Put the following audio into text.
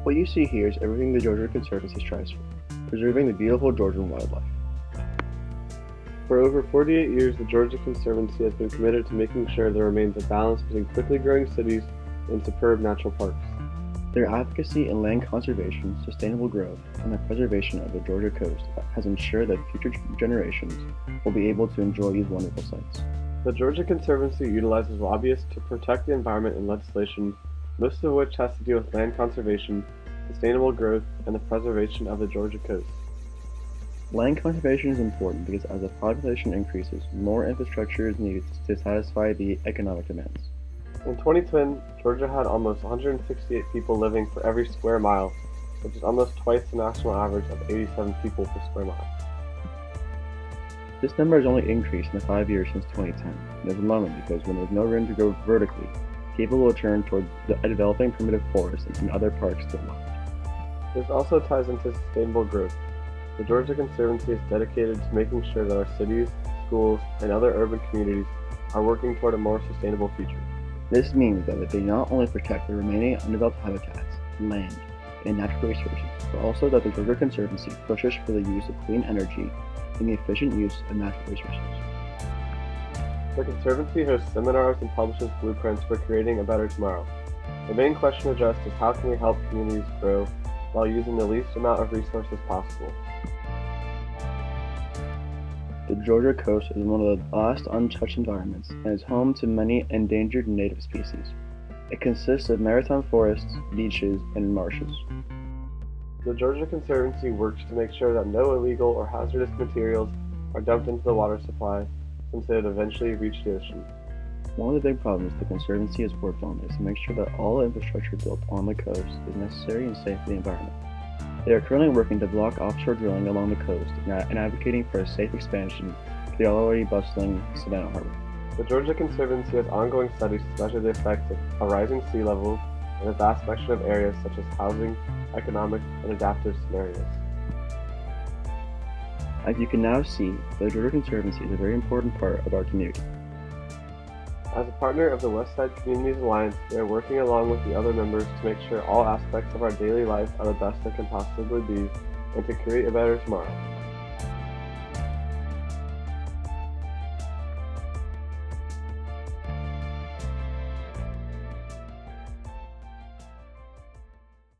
What you see here is everything the Georgia Conservancy strives for, preserving the beautiful Georgian wildlife. For over 48 years, the Georgia Conservancy has been committed to making sure there remains a balance between quickly growing cities and superb natural parks. Their advocacy in land conservation, sustainable growth, and the preservation of the Georgia coast has ensured that future generations will be able to enjoy these wonderful sights. The Georgia Conservancy utilizes lobbyists to protect the environment in legislation, most of which has to do with land conservation, sustainable growth, and the preservation of the Georgia coast. Land conservation is important because as the population increases, more infrastructure is needed to satisfy the economic demands. In 2010, Georgia had almost 168 people living for every square mile, which is almost twice the national average of 87 people per square mile. This number has only increased in the 5 years since 2010. It is alarming because when there is no room to grow vertically, people will turn toward developing primitive forests and other parks to the left. This also ties into sustainable growth. The Georgia Conservancy is dedicated to making sure that our cities, schools, and other urban communities are working toward a more sustainable future. This means that they not only protect the remaining undeveloped habitats, land, and natural resources, but also that the Georgia Conservancy pushes for the use of clean energy and the efficient use of natural resources. The Conservancy hosts seminars and publishes blueprints for creating a better tomorrow. The main question addressed is how can we help communities grow while using the least amount of resources possible. The Georgia coast is one of the last untouched environments and is home to many endangered native species. It consists of maritime forests, beaches, and marshes. The Georgia Conservancy works to make sure that no illegal or hazardous materials are dumped into the water supply since they would eventually reach the ocean. One of the big problems the Conservancy has worked on is to make sure that all infrastructure built on the coast is necessary and safe for the environment. They are currently working to block offshore drilling along the coast and advocating for a safe expansion to the already bustling Savannah Harbor. The Georgia Conservancy has ongoing studies to measure the effects of a rising sea level in a vast spectrum of areas such as housing, economic, and adaptive scenarios. As you can now see, the Georgia Conservancy is a very important part of our community. As a partner of the Westside Communities Alliance, we are working along with the other members to make sure all aspects of our daily life are the best they can possibly be and to create a better tomorrow.